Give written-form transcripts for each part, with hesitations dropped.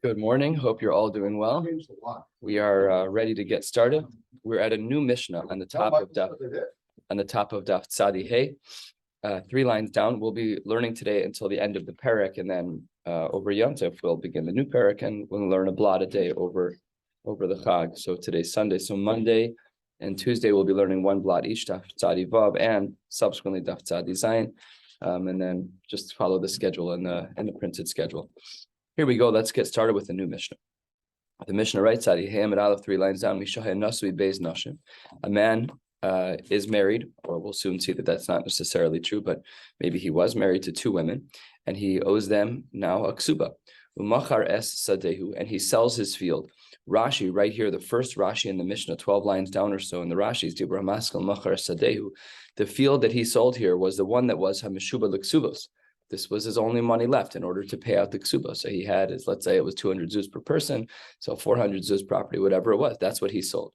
Good morning. Hope you're all doing well. We are ready to get started. We're at a new Mishnah on the top of Daf Tzadi Hey. 3 lines down. We'll be learning today until the end of the parak, and then over Yom Tov we'll begin the new parak, and we'll learn a blot a day over the Chag. So today's Sunday. So Monday and Tuesday we'll be learning one blot each, Daf Tzadi Vav, and subsequently Daf Tzadi Zayin, and then just follow the schedule in the printed schedule. Here we go. Let's get started with the new Mishnah. The Mishnah writes, "Adi Hamid Aleph 3 lines down. A man is married, or we'll soon see that that's not necessarily true, but maybe he was married to 2 women, and he owes them now a ksuba. Umachar es sadehu, and he sells his field. Rashi, right here, the first Rashi in the Mishnah, 12 lines down or so in the Rashi's, Dibra Maskal Machar Sadehu. The field that he sold here was the one that was Hamishuba Kesubos. This was his only money left in order to pay out the Kesubos. So he had, let's say it was 200 zuz per person, so 400 zuz property, whatever it was. That's what he sold.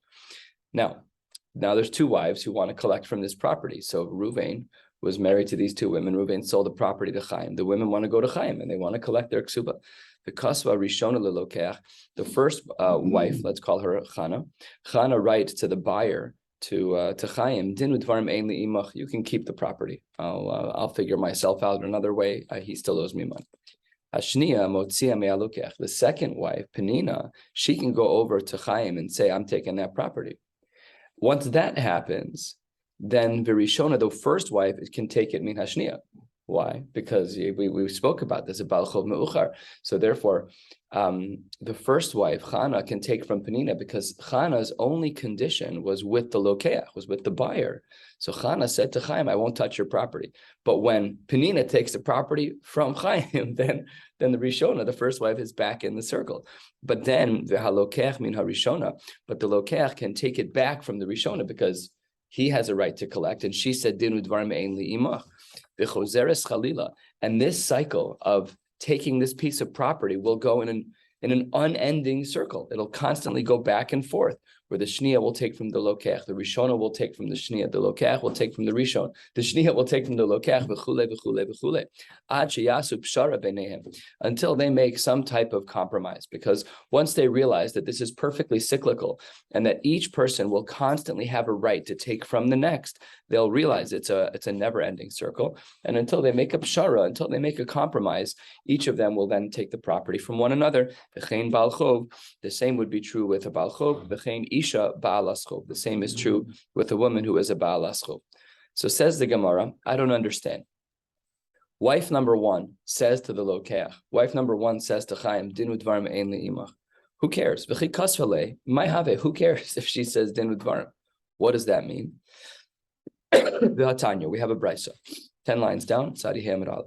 Now there's 2 wives who want to collect from this property. So Ruvain was married to these 2 women. Ruvain sold the property to Chaim. The women want to go to Chaim and they want to collect their Kesuba. The Kasva Rishona Lelokeach, the first wife, let's call her Chana. Chana writes to the buyer, to Chaim, Din udvarim ein li imach, you can keep the property. I'll figure myself out another way. He still owes me money. Hashniya motzia me'alukech, the second wife, Penina, she can go over to Chaim and say, I'm taking that property. Once that happens, then Virishona, the first wife, can take it min hashniya. Why? Because we spoke about this about Chov Me'uchar. So therefore, the first wife, Chana, can take from Penina because Chana's only condition was with the lokeach, was with the buyer. So Chana said to Chaim, I won't touch your property. But when Penina takes the property from Chaim, then the Rishona, the first wife, is back in the circle. But then the halokeach min harishona, but the lokeach can take it back from the Rishona because he has a right to collect. And she said, Din udvarim ein li imach. And this cycle of taking this piece of property will go in an unending circle. It'll constantly go back and forth, where the Shniya will take from the Lokech, the Rishona will take from the Shniya, the Lokech will take from the Rishon, the Shniya will take from the Lokech, v'chule, v'chule, v'chule, ad sheyasu pshara b'neihem, until they make some type of compromise. Because once they realize that this is perfectly cyclical and that each person will constantly have a right to take from the next, they'll realize it's a never-ending circle. And until they make a pshara, until they make a compromise, each of them will then take the property from one another. V'chein ba'al chov, the same would be true with a ba'al chov. V'chein isha ba'al aschov, the same is true with a woman who is a ba'al aschov. So says the Gemara, I don't understand. Wife number 1 says to the lokeach, wife number 1 says to Chaim, din udvarim ein li imach. Who cares? V'chi kasvale, my have, who cares if she says din udvarim? What does that mean? We have a brisa, 10 lines down, Tzadi Hamid Aleph.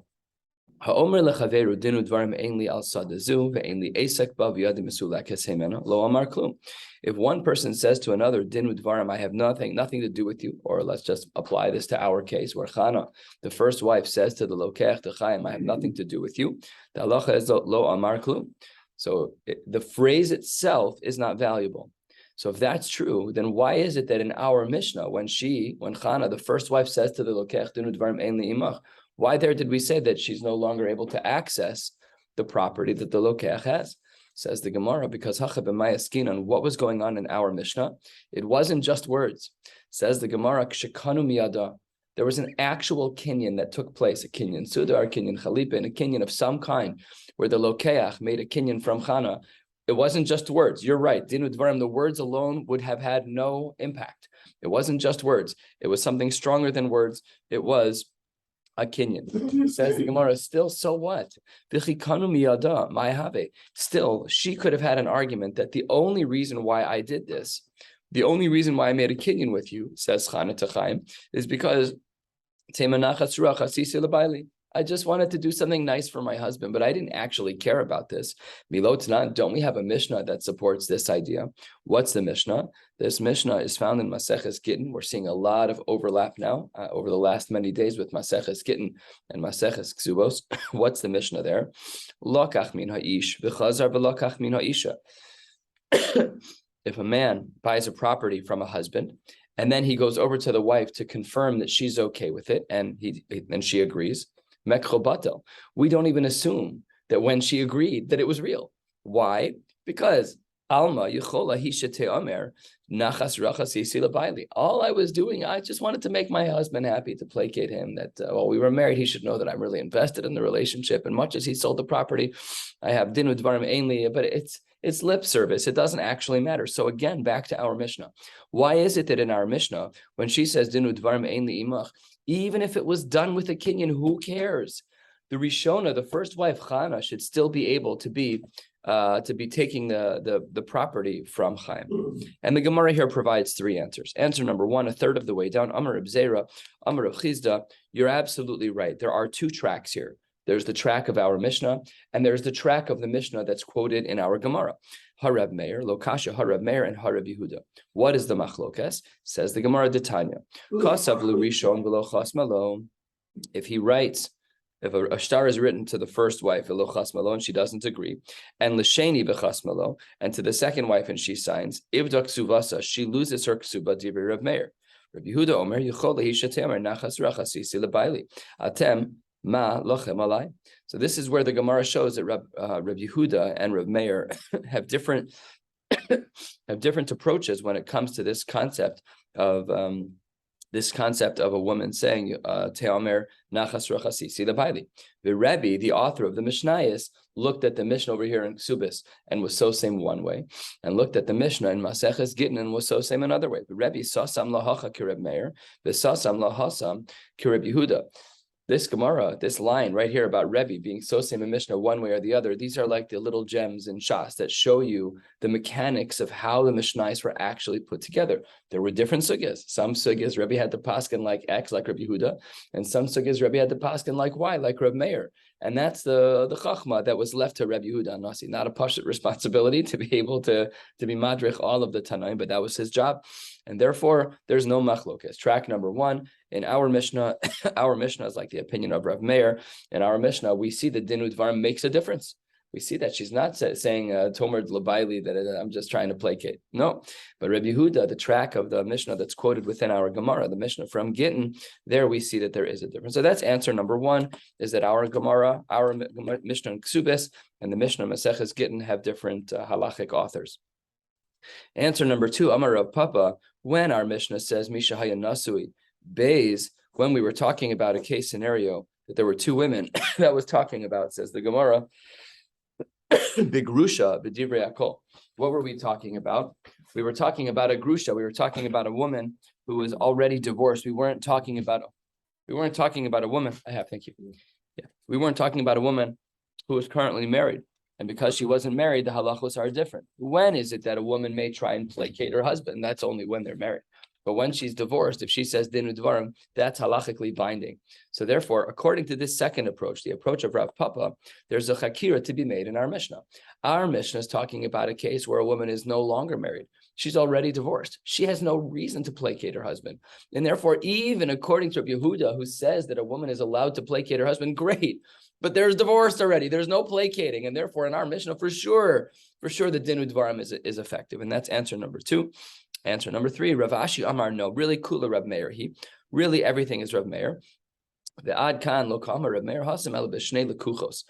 Ha'omer lechaveru din udvarim ein li al sadazu ve'ein li esek ba v'yadim mesulak hemena lo amar klum. If one person says to another, din udvarim, I have nothing to do with you, or let's just apply this to our case, where Chana, the first wife, says to the lokech, to Chaim, I have nothing to do with you, the halacha is lo amar klum. So the phrase itself is not valuable. So if that's true, then why is it that in our Mishnah, when Chana, the first wife, says to the lokech, din udvarim ein li imach, why there did we say that she's no longer able to access the property that the lokeach has? Says the Gemara, because on what was going on in our Mishnah, it wasn't just words. Says the Gemara, kshekanu miyada, there was an actual kinyan that took place, a kinyan sudar, a kinyan chalipin, a kinyan of some kind, where the lokeach made a kinyan from Chana. It wasn't just words. You're right. Din udvarim, the words alone would have had no impact. It wasn't just words. It was something stronger than words. It was a kinyan. Says the Gemara, still, so what? Still, she could have had an argument that the only reason why I did this, the only reason why I made a kinyan with you, says Chana to Chaim, is because I just wanted to do something nice for my husband, but I didn't actually care about this. Milotnan, don't we have a Mishnah that supports this idea? What's the Mishnah? This Mishnah is found in Maseches Gittin. We're seeing a lot of overlap now over the last many days with Maseches Gittin and Maseches Kesubos. What's the Mishnah there? Lokach min ha'ish v'chazar v'lokach min ha'isha. If a man buys a property from a husband, and then he goes over to the wife to confirm that she's okay with it, and she agrees, we don't even assume that when she agreed that it was real. Why? Because Alma Yechola Hishate Omer Nachas Rachas Yisila Baili. All I was doing, I just wanted to make my husband happy, to placate him that while we were married, he should know that I'm really invested in the relationship. And much as he sold the property, I have Dinu Dvarim Ainli, but it's lip service. It doesn't actually matter. So again, back to our Mishnah. Why is it that in our Mishnah, when she says Dinu Dvarim Ainli Imach, even if it was done with a kinyan, who cares? The Rishona, the first wife, Chana, should still be able to be taking the property from Chaim. And the Gemara here provides three answers. Answer number one, a third of the way down, Amar Reb Zera, Amar Reb Chizda, you're absolutely right. There are two tracks here. There's the track of our Mishnah, and there's the track of the Mishnah that's quoted in our Gemara. Harab Meir, Lokasha Harab Meir, and Harab Yehuda. What is the machlokes? Says the Gemara D'Tanya. Kasav L'Rishon V'lo Chas Malo. If he writes, if a shtar is written to the first wife, V'lo Chas Malo, and she doesn't agree, and L'Sheni V'Chas Malo, and to the second wife, and she signs, Ivdak Suvasa, she loses her ksuba Divrei Reb Meir. Rabbi Yehuda Omer Yichol Lehishatei Omer Nachas Rachas Yisi L'Baili. Atem Ma lochem alai. So this is where the Gemara shows that Reb Yehuda and Reb Meir have different approaches when it comes to this concept of a woman saying Te'omer nachas rachas yisi l'baili. The Rebbe, the author of the Mishnayos, looked at the Mishnah over here in Kesubos and was so same one way, and looked at the Mishnah in Maseches Gittin and was so same another way. The Rebbe sasam lahacha kireb Meir, the sasam lahasam kireb Yehuda. This Gemara, this line right here about Rebbe being so same a Mishnah one way or the other, these are like the little gems in Shas that show you the mechanics of how the Mishnayos were actually put together. There were different sugyas. Some sugyas Rebbe had to paskin like X, like Rabbi Yehuda, and some sugyas Rebbe had to paskin like Y, like Reb Meir. And that's the chachma that was left to Rabbi Yehuda Nasi. Not a pashut responsibility to be able to be madrich all of the Tanaim, but that was his job. And therefore, there's no machlokes. Track number one, in our Mishnah, our Mishnah is like the opinion of Rav Meir. In our Mishnah, we see that Dinu Dvarim makes a difference. We see that she's not saying Tomer L'Baili, that I'm just trying to placate. No, but Rabbi Yehuda, the track of the Mishnah that's quoted within our Gemara, the Mishnah from Gittin, there we see that there is a difference. So that's answer number one, is that our Gemara, our Mishnah in Kesubos and the Mishnah Maseches Gittin have different halachic authors. Answer number two, Amar Rav Papa, when our Mishnah says Misha Haya Nasui, Beis, when we were talking about a case scenario that there were two women that was talking about, says the Gemara, Bigrusha, B'divrei Akol. What were we talking about? We were talking about a grusha. We were talking about a woman who was already divorced. We weren't talking about a woman. Thank you. Yeah. We weren't talking about a woman who was currently married. And because she wasn't married, the halachos are different. When is it that a woman may try and placate her husband? That's only when they're married. But when she's divorced, if she says dinu dvarim, that's halachically binding. So therefore, according to this second approach, the approach of Rav Papa, there's a chakira to be made in our Mishnah. Our Mishnah is talking about a case where a woman is no longer married. She's already divorced. She has no reason to placate her husband. And therefore, even according to Rabbi Yehuda, who says that a woman is allowed to placate her husband, great. But there's divorce already. There's no placating. And therefore, in our Mishnah, for sure, the dinu dvarim is effective. And that's answer number two. Answer number three, Rav Ashi Amar, no, really kula Rav Meir. Really everything is Rav Meir. The ad kan lo kama Rav Meir hasam el b'shnei lekuchos.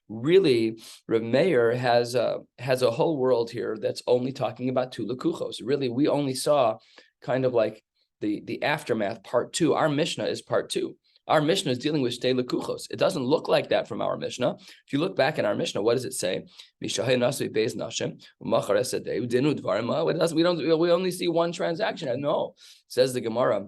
Really, Rav Meir has a whole world here that's only talking about two lekuchos. Really, we only saw kind of like the aftermath, part two. Our Mishnah is part two. Our Mishnah is dealing with shtei lekuchos. It doesn't look like that from our Mishnah. If you look back in our Mishnah, what does it say? We only see one transaction. No, says the Gemara.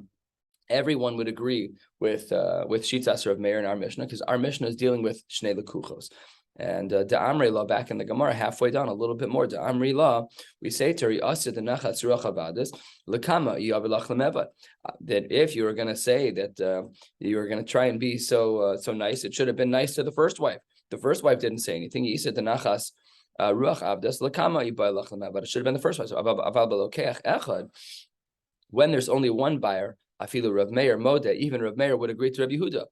Everyone would agree with Shitas Rav Meir in our Mishnah, because our Mishnah is dealing with shnei lekuchos. And the Amri law back in the Gemara, halfway down, a little bit more. The Amri law, we say to that if you were going to say that you were going to try and be so nice, it should have been nice to the first wife. The first wife didn't say anything. He said the nachas ruach avdas lakama yibai lachlem, but it should have been the first wife. So when there's only one buyer, afilu Rav Meir Moda, even Rav Meir would agree to Rabbi Yehuda.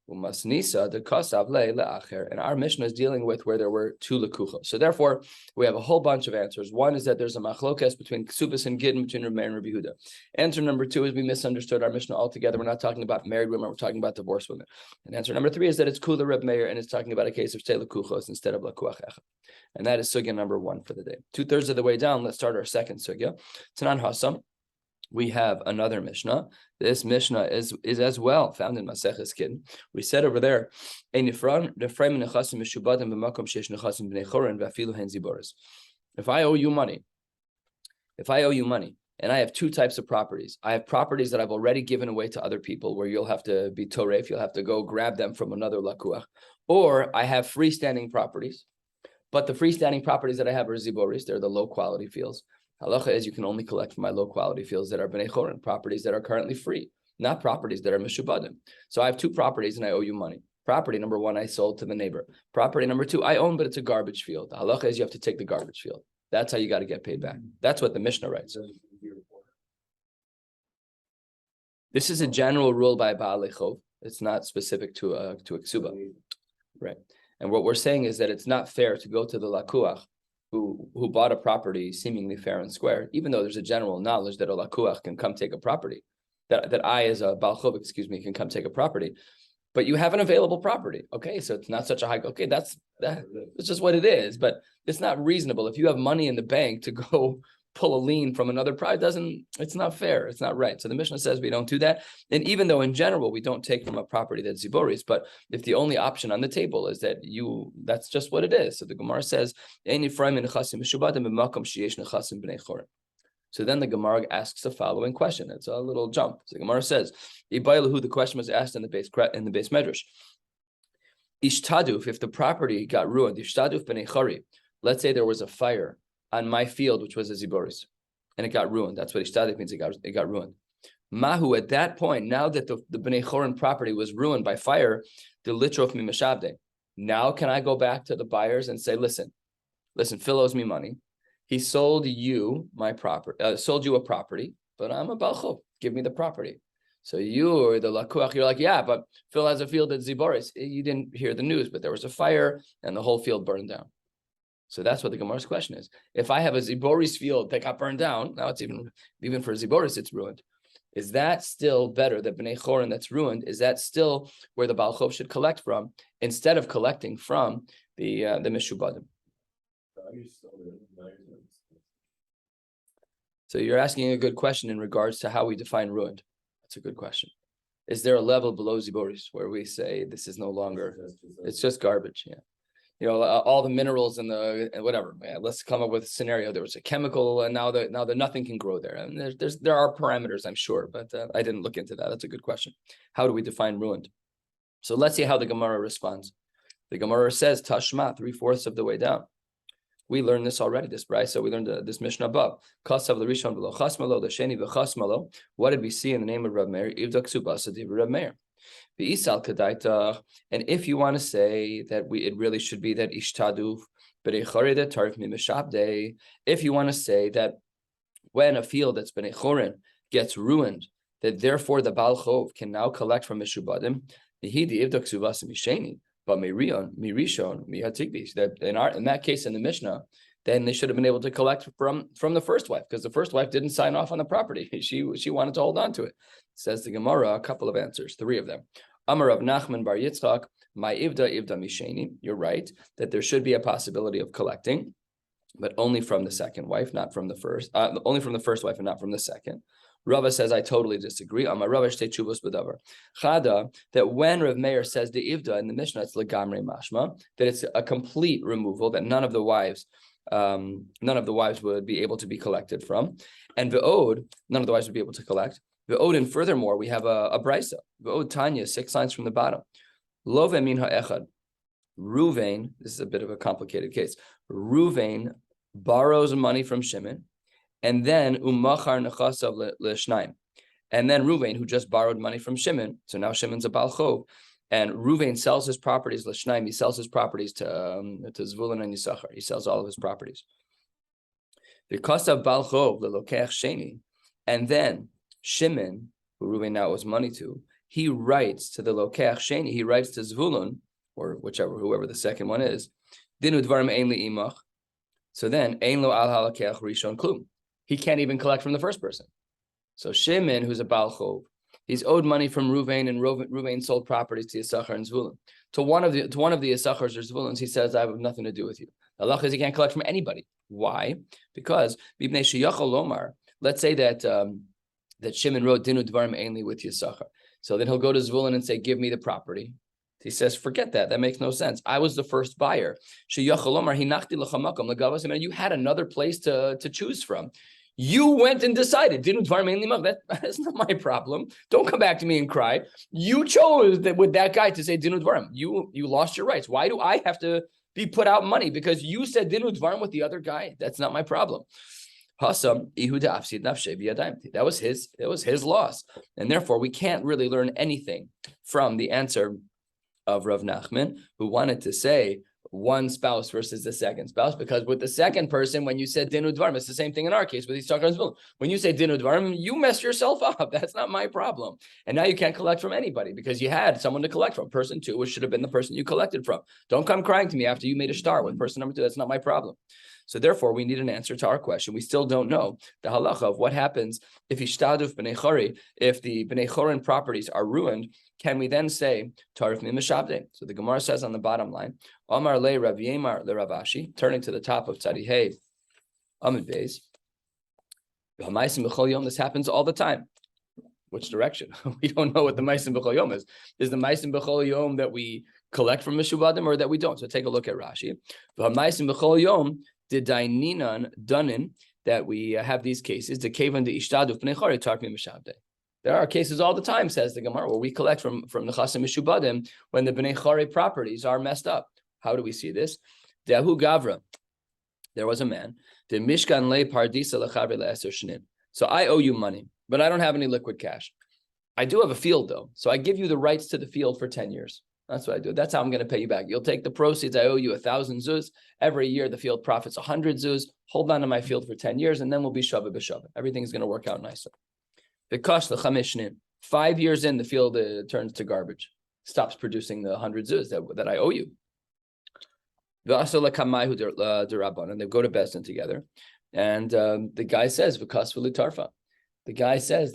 Umasnisa the kasav le'acher, and our Mishnah is dealing with where there were two lekuchos. So therefore, we have a whole bunch of answers. One is that there's a machlokes between Kesubos and Gittin, between Rabbi Meir and Rabbi Yehuda. Answer number two is we misunderstood our Mishnah altogether. We're not talking about married women, we're talking about divorced women. And answer number three is that it's Kula Rabbi Meir and it's talking about a case of shtei lekuchos instead of lekuach echad. And that is sugya number one for the day. 2/3 of the way down, let's start our second sugya. Tanan Hasam. We have another Mishnah. This Mishnah is as well found in Maseches Gittin. We said over there, if I owe you money, and I have two types of properties. I have properties that I've already given away to other people, where you'll have to be toref, you'll have to go grab them from another lakuach, or I have freestanding properties. But the freestanding properties that I have are ziboris, they're the low quality fields. Halacha is you can only collect from my low quality fields that are bnei chorin, properties that are currently free, not properties that are meshubadim. So I have two properties and I owe you money. Property number one, I sold to the neighbor. Property number two, I own, but it's a garbage field. The halacha is you have to take the garbage field. That's how you got to get paid back. That's what the Mishnah writes. This is a general rule by Baalei Chov. It's not specific to a ksuba. Right. And what we're saying is that it's not fair to go to the lakuach who bought a property seemingly fair and square, even though there's a general knowledge that a lakuach can come take a property, that I as a Baal Chov, can come take a property, but you have an available property. Okay, so it's not such a high, okay, that's just what it is, but it's not reasonable. If you have money in the bank to go pull a lien from another property, it's not fair, it's not right. So the Mishnah says we don't do that. And even though in general we don't take from a property that's ziboris, but if the only option on the table is that that's just what it is. So the Gemara says, so then the Gemara asks the following question. It's a little jump. So the Gemara says, the question was asked in the base medrash. Ishtaduf, if the property got ruined, ishtaduf b'nei chari, let's say there was a fire on my field, which was a ziboris, and it got ruined. That's what ishtaduf means, it got ruined. Mahu, at that point, now that the bnei chorin property was ruined by fire, the litrof mi meshavde. Now can I go back to the buyers and say, listen, Phil owes me money. He sold you a property, but I'm a Baal Chov. Give me the property. So you or the lakuach, you're like, yeah, but Phil has a field at ziboris. You didn't hear the news, but there was a fire and the whole field burned down. So that's what the Gemara's question is. If I have a ziboris field that got burned down, now it's even for ziboris, it's ruined. Is that still better? That bnei chorin that's ruined, is that still where the Baal Chov should collect from instead of collecting from the mishubadim? So you're asking a good question in regards to how we define ruined. That's a good question. Is there a level below ziboris where we say this is no longer, it's just garbage? Yeah. All the minerals and whatever. Yeah, let's come up with a scenario. There was a chemical, and now that nothing can grow there. And there are parameters, I'm sure, but I didn't look into that. That's a good question. How do we define ruined? So let's see how the Gemara responds. The Gemara says Tashma 3/4 of the way down. We learned this already. This brayso, we learned this Mishnah above. Kasav l'rishon v'lo chasmalo, the sheni v'chasmalo. What did we see in the name of Rabbi Meir? Ivda Kesubos adiv Rabbi Meir. And if you want to say that it really should be that ishtaduf b'nei chorin tarif mi meshabdei, if you want to say that when a field that's b'nei chorin gets ruined, that therefore the Baal Chov can now collect from mishubadim, nihidi ivda Kesubos misheni, but mirishon mihatigbi. That in that case in the Mishnah, then they should have been able to collect from the first wife, because the first wife didn't sign off on the property. She wanted to hold on to it. Says the Gemara, a couple of answers, 3 of them. Amar Rav Nachman bar Yitzchak, my ivda misheni. You're right that there should be a possibility of collecting, but only from the second wife, not from the first. Only from the first wife and not from the second. Rava says I totally disagree. Amar Rava shtei tshuvos b'davar. Chada, that when Rav Meir says the ivda in the Mishnah, it's legamrei mashma, that it's a complete removal, that none of the wives would be able to be collected from, and ve'od, none of the wives would be able to collect. Ve'od, and furthermore, we have a brisa. Ve'od Tanya, 6 lines from the bottom. Lo ve'min ha'echad. Ruvain, this is a bit of a complicated case. Ruvain borrows money from Shimon, and then umachar nechasav le'shnaim. And then Ruvain, who just borrowed money from Shimon, so now Shimon's a Baal Chov, and Ruvain sells his properties l'shnaim. He sells his properties to Zvulun and Yisachar. He sells all of his properties. V'kasav Baal Chov le'lokech sheni, and then Shimon, who Ruvain now owes money to, he writes to the Lokeach Sheni, he writes to Zvulun, or whoever the second one is, Dinu Dvarim Ein Li Imach. So then, Ein Lo Al HaLokeach Rishon Klum. He can't even collect from the first person. So Shimon, who's a Baal Chov, he's owed money from Ruvain, and Ruvain sold properties to Yisachar and Zvulun. To one of the Yisachars or Zvulun's, he says, I have nothing to do with you. The halach is he can't collect from anybody. Why? Because let's say that that Shimon wrote Dinu Dvarim Ainli with Yisachar. So then he'll go to Zvulun and say, give me the property. He says, forget that. That makes no sense. I was the first buyer. You had another place to choose from. You went and decided. That's not my problem. Don't come back to me and cry. You chose that with that guy to say Dinu Dvarim. You lost your rights. Why do I have to be put out money? Because you said Dinu Dvarim with the other guy. That's not my problem. That was his loss. And therefore, we can't really learn anything from the answer of Rav Nachman, who wanted to say one spouse versus the second spouse, because with the second person, when you said Dinu Dvarim, it's the same thing in our case with these talkers. When you say Dinu Dvarim, you mess yourself up. That's not my problem. And now you can't collect from anybody because you had someone to collect from. Person two, which should have been the person you collected from. Don't come crying to me after you made a star with person number two. That's not my problem. So therefore, we need an answer to our question. We still don't know the halacha of what happens if ishtaduf b'nei chori, if the b'nei chorin properties are ruined. Can we then say tarif mi mishabde? So the Gemara says on the bottom line, Amar le Rav Yemar le Rav Ashi, turning to the top of Tzadi Hey, Amid Beis. This happens all the time. Which direction? We don't know what the Maisim B'chol Yom is. Is the Maisim B'chol Yom that we collect from Mishubadim or that we don't? So take a look at Rashi. Maisim B'chol Yom the daininan danin that we have these cases. The kevan de ishtadu b'nei chari tarpim mishabde. There are cases all the time, says the Gemara, where we collect from the chasim mishubadim when the b'nei chari properties are messed up. How do we see this? Dehu gavra. There was a man. The mishkan le pardisa lechavre le'eser shnin. So I owe you money, but I don't have any liquid cash. I do have a field though, so I give you the rights to the field for 10 years. That's what I do. That's how I'm going to pay you back. You'll take the proceeds. I owe you 1,000 zuz. Every year, the field profits 100 zuz. Hold on to my field for 10 years, and then we'll be shavah b'shavah. Everything's going to work out nicely. Because the chamishnin, 5 years in, the field turns to garbage. Stops producing the 100 zuz that I owe you. And they go to Bezdin together. And the guy says, V'kas v'litarfa. The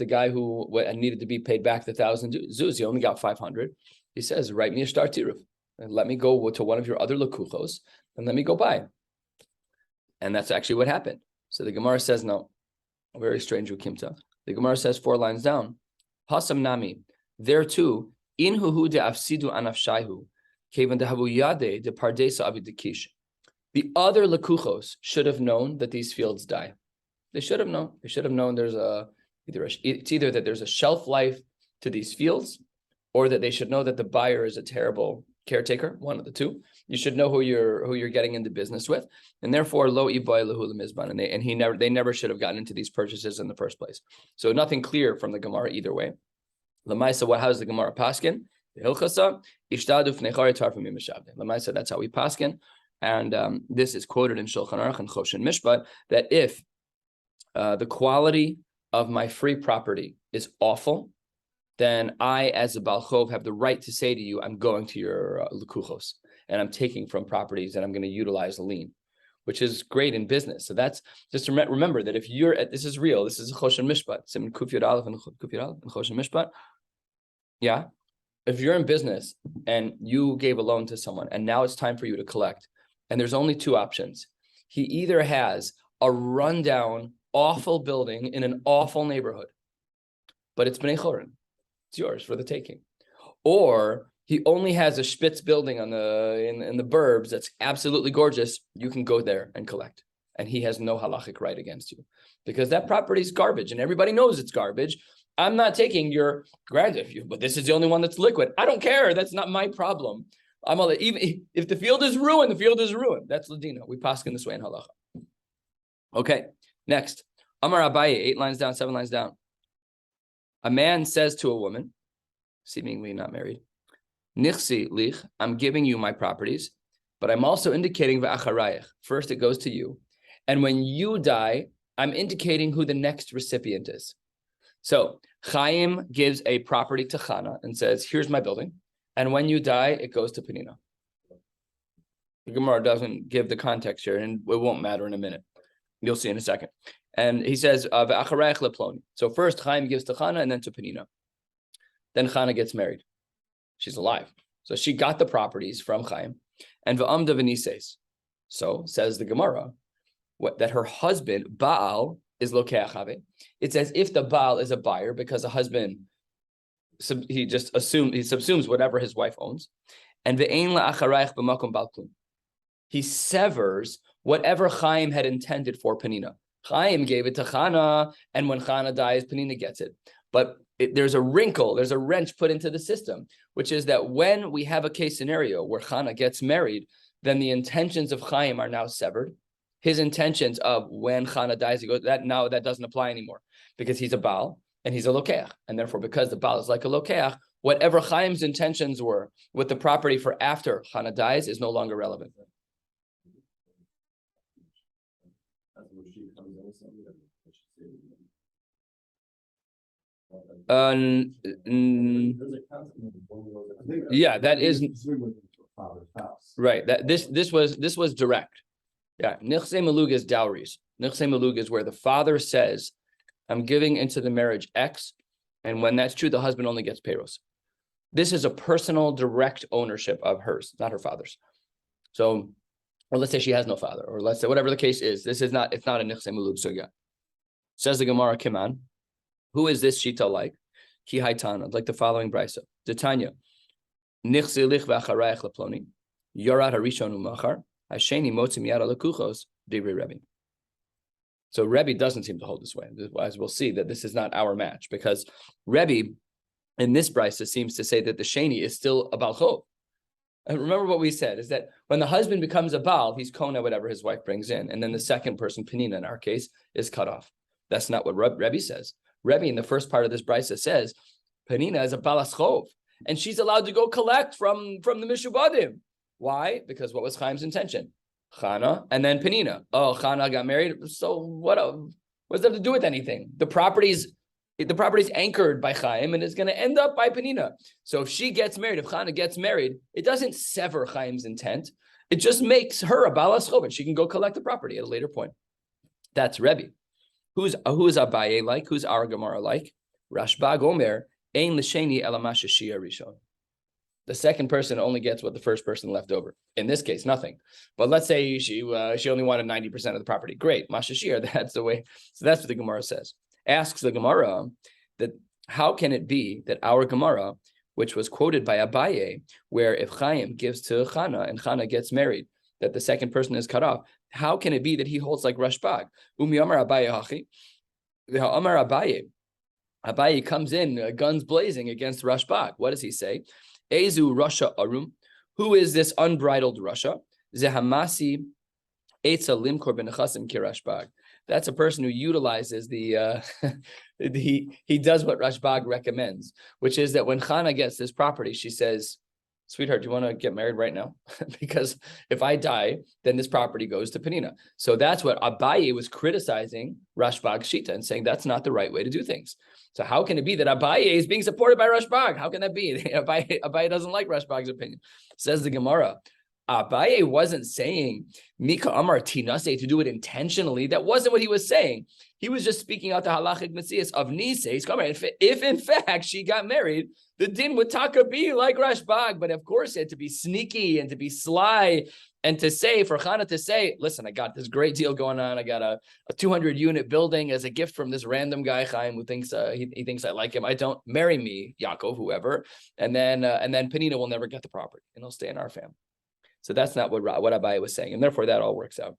guy who needed to be paid back the 1,000 zuz, he only got 500. He says, write me a shtar tiruf and let me go to one of your other lekuchos and let me go buy. And that's actually what happened. So the Gemara says, no, very strange ukimta. The Gemara says 4 lines down, Hasam nami, there too, in huhu de afsidu anafshaihu, kevan de havu yade de pardesa avidikish. The other lekuchos should have known that these fields die. They should have known. They should have known it's either that there's a shelf life to these fields, or that they should know that the buyer is a terrible caretaker, one of the two. You should know who you're getting into business with, and therefore lo iboy lahu lemizban, and they never should have gotten into these purchases in the first place. So nothing clear from the Gemara either way. Lamaisa, how does the Gemara paskin? Hilchasa ishtadu fnechari tarfim mishabde. Lamaisa, that's how we paskin, and this is quoted in Shulchan Aruch and Choshen Mishpat that if the quality of my free property is awful, then I, as a Baal Chov, have the right to say to you, I'm going to your lekuchos, and I'm taking from properties and I'm going to utilize a lien, which is great in business. So that's just to remember that if you're this is real, this is a Choshen Mishpat, Siman Kuf Yud Aleph and Choshen Mishpat. Yeah, if you're in business and you gave a loan to someone and now it's time for you to collect, and there's only 2 options. He either has a rundown, awful building in an awful neighborhood, but it's Bnei Chorin. It's yours for the taking. Or he only has a Spitz building in the burbs that's absolutely gorgeous. You can go there and collect. And he has no halachic right against you. Because that property is garbage and everybody knows it's garbage. I'm not taking your granted, but this is the only one that's liquid. I don't care. That's not my problem. Even if the field is ruined, the field is ruined. That's Ladina. We paskin this way in halacha. Okay, next. Amar Abaye, 8 lines down, 7 lines down. A man says to a woman, seemingly not married, Nichsi lich, I'm giving you my properties, but I'm also indicating v'acharayich. First, it goes to you. And when you die, I'm indicating who the next recipient is. So Chaim gives a property to Chana and says, here's my building. And when you die, it goes to Penina. The Gemara doesn't give the context here, and it won't matter in a minute. You'll see in a second. And he says, so first Chaim gives to Chana and then to Penina. Then Chana gets married. She's alive. So she got the properties from Chaim. And v'amda v'nises. So says the Gemara, that her husband, Baal, is lokeach have. It's as if the Baal is a buyer because a husband, he subsumes whatever his wife owns. And ve'ein la'acharayich b'makom bal klum. He severs whatever Chaim had intended for Penina. Chaim gave it to Chana, and when Chana dies, Penina gets it. But there's a wrinkle, there's a wrench put into the system, which is that when we have a case scenario where Chana gets married, then the intentions of Chaim are now severed. His intentions of when Chana dies, he goes, that doesn't apply anymore because he's a Baal and he's a Lokeach. And therefore, because the Baal is like a Lokeach, whatever Chaim's intentions were with the property for after Chana dies is no longer relevant. Yeah, that is right. That this was direct. Yeah, Nichse Malug is dowries. Nichse Malug is where the father says, "I'm giving into the marriage X," and when that's true, the husband only gets payros. This is a personal, direct ownership of hers, not her father's. So, or let's say she has no father, or let's say whatever the case is. It's not a Nichse Malug sugya. Says the Gemara, Kiman, who is this shita like? Ki haitana, like the following brisa. Detanya, Nichse lich v'acharayach leploni, Yorat harishon u'machar, Hasheni motzim yad alakuchos, Divrei Rebbe. So Rebbe doesn't seem to hold this way. As we'll see, that this is not our match, because Rebbe in this brisa seems to say that the sheni is still a balchov. And remember what we said is that when the husband becomes a baal, he's kona whatever his wife brings in, and then the second person, Penina in our case, is cut off. That's not what Rebbe says. Rebbe in the first part of this brisa says Penina is a balaschov, and she's allowed to go collect from the mishubadim. Why? Because what was Chaim's intention? Chana and then Penina. Oh, Chana got married. So what does that have to do with anything? The property's anchored by Chaim and is going to end up by Penina. So if she gets married, if Chana gets married, it doesn't sever Chaim's intent. It just makes her a balas chov, and she can go collect the property at a later point. That's Rebbe. Who's Abaye like? Who's our Gemara like? Rashbag Omer ein l'sheni elamash shiur rishon. The second person only gets what the first person left over. In this case, nothing. But let's say she only wanted 90% of the property. Great, masha shiur. That's the way. So that's what the Gemara says. Asks the Gemara that how can it be that our Gemara, which was quoted by Abaye, where if Chaim gives to Chana and Chana gets married, that the second person is cut off. How can it be that he holds like Rashbag? Umi Amar Abaye hachi. Amar Abaye. Abaye comes in, guns blazing against Rashbag. What does he say? Ezu Rasha Arum. Who is this unbridled Rasha? Zehamasi Eitza Limkor ben Chasim Kirashbag. That's a person who utilizes he does what Rashbag recommends, which is that when Chana gets this property, she says, sweetheart, do you want to get married right now? Because if I die, then this property goes to Penina. So that's what Abaye was criticizing Rashbag's shita and saying that's not the right way to do things. So how can it be that Abaye is being supported by Rashbag? How can that be? Abaye doesn't like Rashbag's opinion. Says the Gemara, Abaye wasn't saying Mika Amar Tinase to do it intentionally. That wasn't what he was saying. He was just speaking out the halachic mesias of Nise's. If in fact she got married, the din would taka be like Rashbag, but of course it had to be sneaky and to be sly and to say, for Chana to say, listen, I got this great deal going on. I got a 200-unit building as a gift from this random guy, Chaim, who thinks he thinks I like him. I don't marry me, Yaakov, whoever. And then Penina will never get the property and he'll stay in our family. So that's not what Abaye was saying. And therefore that all works out.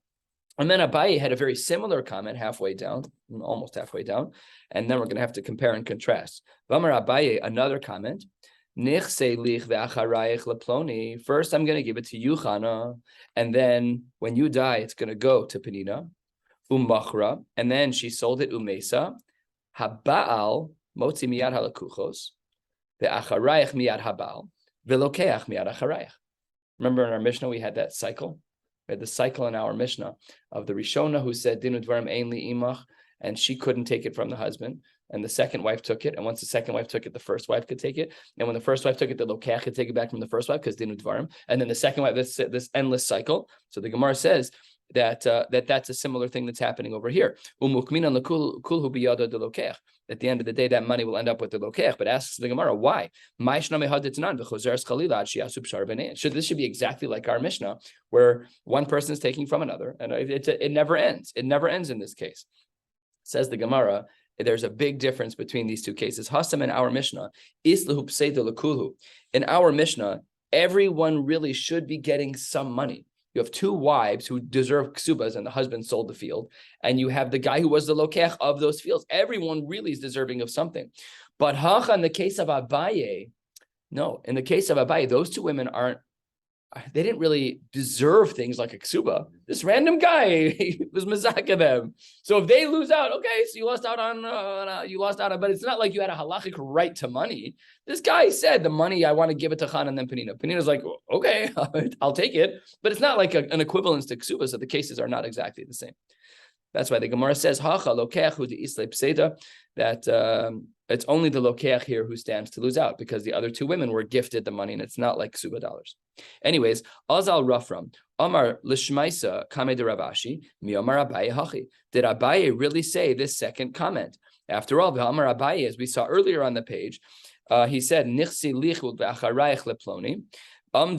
And then Abaye had a very similar comment halfway down, almost halfway down. And then we're going to have to compare and contrast. V'amar Abaye, another comment. First, I'm going to give it to you, Chana. And then when you die, it's going to go to Penina. Umachra. And then she sold it umesa. Haba'al motzi miyad halakuchos. Ve'acharayach miyad haba'al. Ve'lokeach miyad acharayach. Remember in our Mishnah, we had that cycle. We had the cycle in our Mishnah of the Rishona who said, Dinu dvarim ein li imach, and she couldn't take it from the husband. and the second wife took it. And once the second wife took it, the first wife could take it. And when the first wife took it, the lokech could take it back from the first wife because dinu dvarim. And then the second wife, this endless cycle. So the Gemara says that that's a similar thing that's happening over here. At the end of the day, that money will end up with the lokech. But asks the Gemara, why? This should be exactly like our Mishnah, where one person is taking from another, and it never ends. It never ends in this case. Says the Gemara, there's a big difference between these two cases. Hasam in our Mishnah, in our Mishnah, everyone really should be getting some money. You have two wives who deserve Kesubos, and the husband sold the field. And you have the guy who was the lokech of those fields. Everyone really is deserving of something. But Hacha, in the case of Abaye, no. In the case of Abaye, those two women they didn't really deserve things like a Kesuba. This random guy was mazaka them. So if they lose out, okay, so you lost out on, but it's not like you had a halachic right to money. This guy said the money, I want to give it to Khan and then Penina. Penina's like, okay, I'll take it. But it's not like an equivalence to Kesuba, so the cases are not exactly the same. That's why the Gemara says, Hacha lokechu de islay pseida, that it's only the lokeach here who stands to lose out, because the other two women were gifted the money, and it's not like Kesuba dollars. Anyways, Azal Rafram, Amar Lishmaisa Kame de Ravashi, Mi Amar Abaye Hachi. Did Abaye really say this second comment? After all, the Amar Abaye, as we saw earlier on the page, he said, Nichsi lichud ve'acharayich leploni. We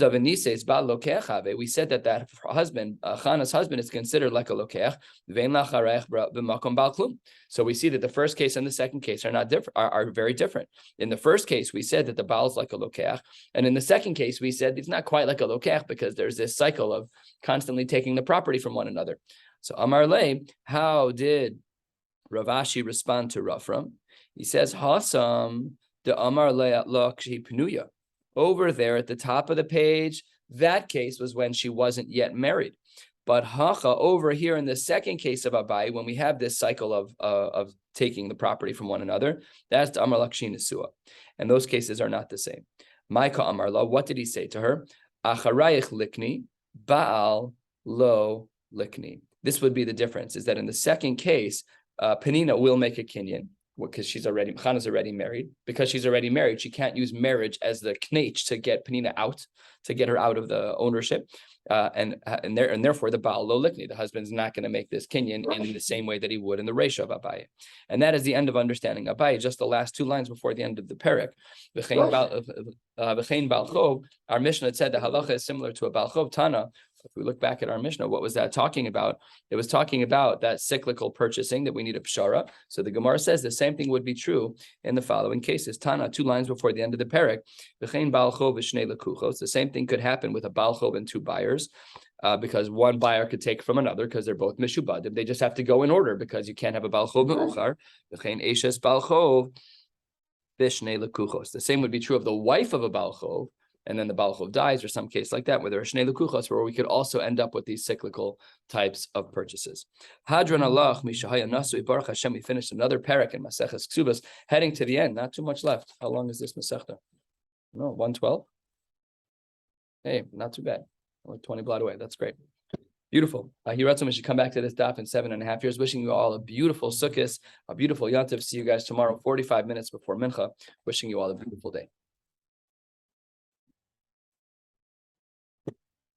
said that husband, Chana's husband, is considered like a lokech. So we see that the first case and the second case are not different, are very different. In the first case, we said that the Baal is like a lokech, and in the second case, we said it's not quite like a lokech because there's this cycle of constantly taking the property from one another. So Amar Le, how did Ravashi respond to Rafram? He says, Hasam de Amar Le Lakshi Pnuya. Over there at the top of the page, that case was when she wasn't yet married. But Hacha, over here in the second case of Abai, when we have this cycle of taking the property from one another, that's the Amar Lakshi Nesua. And those cases are not the same. Maika Amarla, what did he say to her? Acharayich likni, Baal lo likni. This would be the difference, is that in the second case, Penina will make a kinyan, because Chana's already married. Because she's already married, she can't use marriage as the knetch to get Penina out, to get her out of the ownership. And therefore the Baal lo likni, the husband's not going to make this kinyan in the same way that he would in the Reisha of Abaye. And that is the end of understanding Abaye, just the last two lines before the end of the parak. V'chein Baal Chov, our Mishnah said the halacha is similar to a Baal Chov Tana. If we look back at our Mishnah, what was that talking about? It was talking about that cyclical purchasing, that we need a pshara. So the Gemara says the same thing would be true in the following cases. Tana, two lines before the end of the parak. V'chein Baal Chov v'shnei lekuchos. The same thing could happen with a Baal Chov and two buyers, because one buyer could take from another because they're both mishubadim. They just have to go in order, because you can't have a Baal Chov me'uchar. V'chein eshes Baal Chov v'shnei lekuchos. The same would be true of the wife of a Baal Chov, and then the Baal Chov dies, or some case like that, where there are shnei lekuchos, where we could also end up with these cyclical types of purchases. Hadran Allah, Mishahaya Nasui, Baruch Hashem, we finished another parak in Maseches Kesubos, heading to the end, not too much left. How long is this Masechta? No, 112? Hey, not too bad. Only 20 blot away, that's great. Beautiful. We should come back to this daf in 7.5 years. Wishing you all a beautiful Sukkot, a beautiful Yantiv. See you guys tomorrow, 45 minutes before Mincha. Wishing you all a beautiful day.